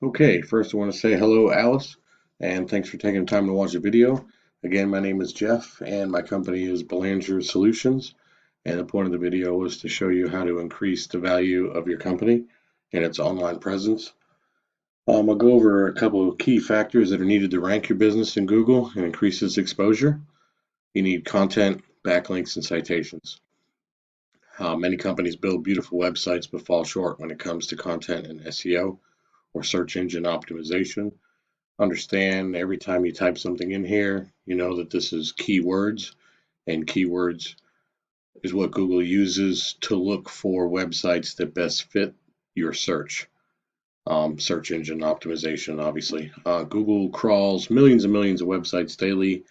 Okay, first I want to say hello, Alice, and thanks for taking the time to watch the video. Again, my name is Jeff, and my company is Belanger Solutions, and the point of the video was to show you how to increase the value of your company and its online presence. I'll go over a couple of key factors that are needed to rank your business in Google and increase its exposure. You need content, backlinks, and citations. Many companies build beautiful websites but fall short when it comes to content and SEO or search engine optimization. Understand every time you type something in here, you know that this is keywords, and keywords is what Google uses to look for websites that best fit your search. Search engine optimization, obviously. Google crawls millions and millions of websites daily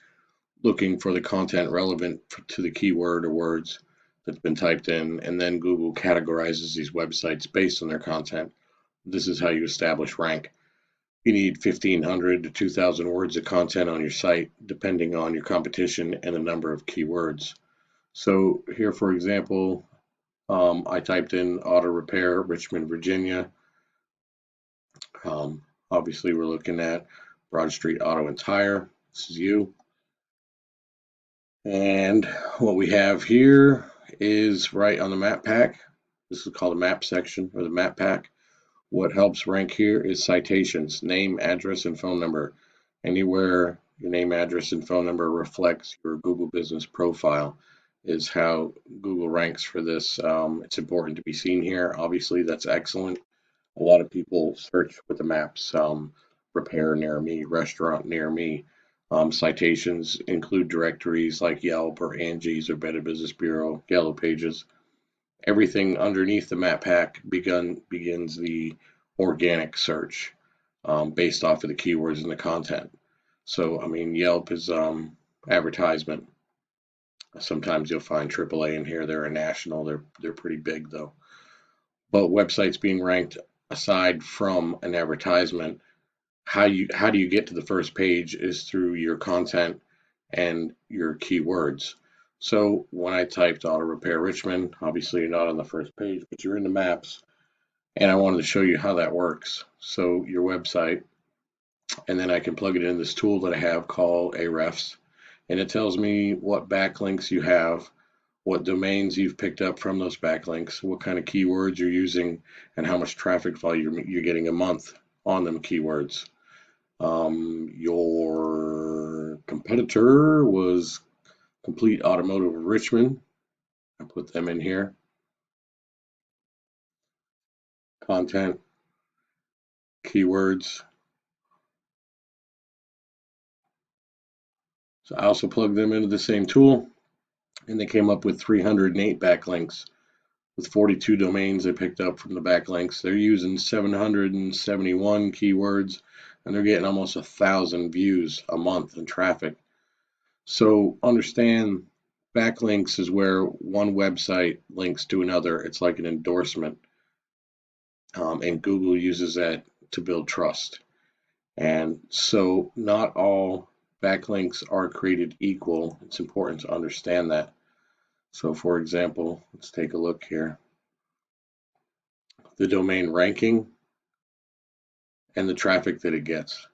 looking for the content relevant to the keyword or words that's been typed in, and then Google categorizes these websites based on their content. This is how you establish rank. You need 1,500 to 2,000 words of content on your site, depending on your competition and the number of keywords. So here, for example, I typed in auto repair, Richmond, Virginia. Obviously, we're looking at Broad Street Auto and Tire. This is you. And what we have here is right on the map pack. This is called the map section or the map pack. What helps rank here is citations, name, address, and phone number. Anywhere your name, address, and phone number reflects your Google business profile is how Google ranks for this. It's important to be seen here. Obviously, that's excellent. A lot of people search with the maps, repair near me, restaurant near me. Citations include directories like Yelp or Angie's or Better Business Bureau, Yellow Pages. Everything underneath the map pack begins the organic search based off of the keywords and the content. So, I mean, Yelp is advertisement. Sometimes you'll find AAA in here. They're a national. They're pretty big though. But websites being ranked aside from an advertisement, how do you get to the first page is through your content and your keywords. So when I typed auto repair Richmond, obviously you're not on the first page, but you're in the maps, and I wanted to show you how that works. So your website, and then I can plug it in this tool that I have called Ahrefs, and it tells me what backlinks you have, what domains you've picked up from those backlinks, what kind of keywords you're using, and how much traffic volume you're getting a month on them keywords. Your competitor was Complete Automotive Richmond. I put them in here. Content, keywords. So I also plugged them into the same tool, and they came up with 308 backlinks with 42 domains they picked up from the backlinks. They're using 771 keywords, and they're getting almost 1,000 views a month in traffic. So understand, backlinks is where one website links to another. It's like an endorsement, and Google uses that to build trust. And so not all backlinks are created equal. It's important to understand that. So for example, let's take a look here. The domain ranking and the traffic that it gets.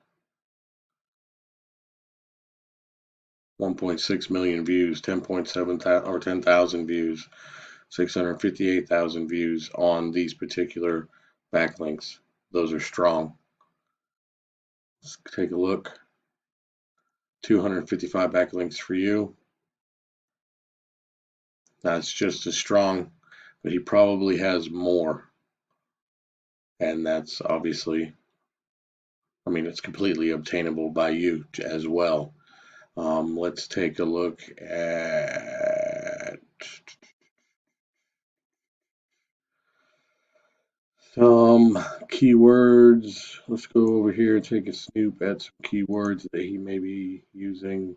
1.6 million views, 10.7 or 10,000 views, 658,000 views on these particular backlinks. Those are strong. Let's take a look. 255 backlinks for you. That's just as strong, but he probably has more. And that's obviously, I mean, it's completely obtainable by you as well. Let's take a look at some keywords. Let's go over here and take a snoop at some keywords that he may be using.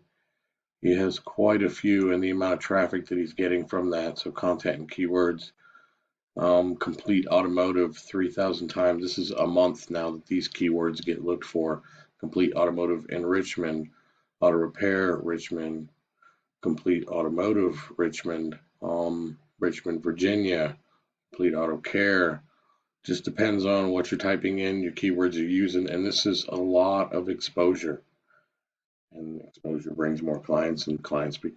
He has quite a few, and the amount of traffic that he's getting from that. So content and keywords. Complete automotive 3,000 times. This is a month now that these keywords get looked for. Complete automotive in Richmond, auto repair Richmond, complete automotive Richmond, Richmond, Virginia, complete auto care, Just depends on what you're typing in, your keywords you're using, and this is a lot of exposure. And exposure brings more clients, and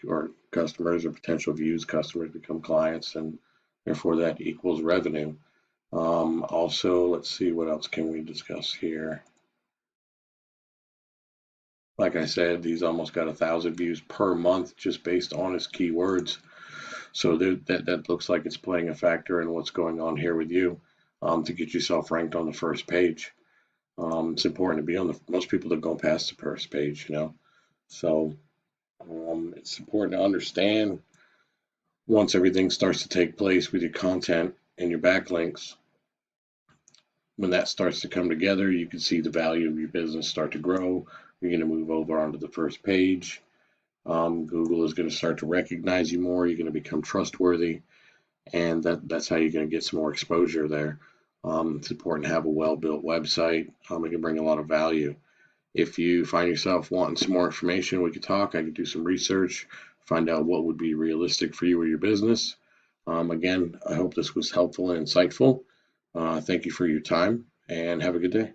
or customers or potential views, customers become clients, and therefore that equals revenue. Also, let's see, what else can we discuss here? Like I said, he's almost got 1,000 views per month just based on his keywords. So that looks like it's playing a factor in what's going on here with you, to get yourself ranked on the first page. It's important to be on most people don't go past the first page, So it's important to understand once everything starts to take place with your content and your backlinks. When that starts to come together, you can see the value of your business start to grow. You're going to move over onto the first page. Google is going to start to recognize you more. You're going to become trustworthy, and that's how you're going to get some more exposure there. It's important to have a well-built website. It can bring a lot of value. If you find yourself wanting some more information, we could talk. I could do some research, find out what would be realistic for you or your business. Again, I hope this was helpful and insightful. Thank you for your time, and have a good day.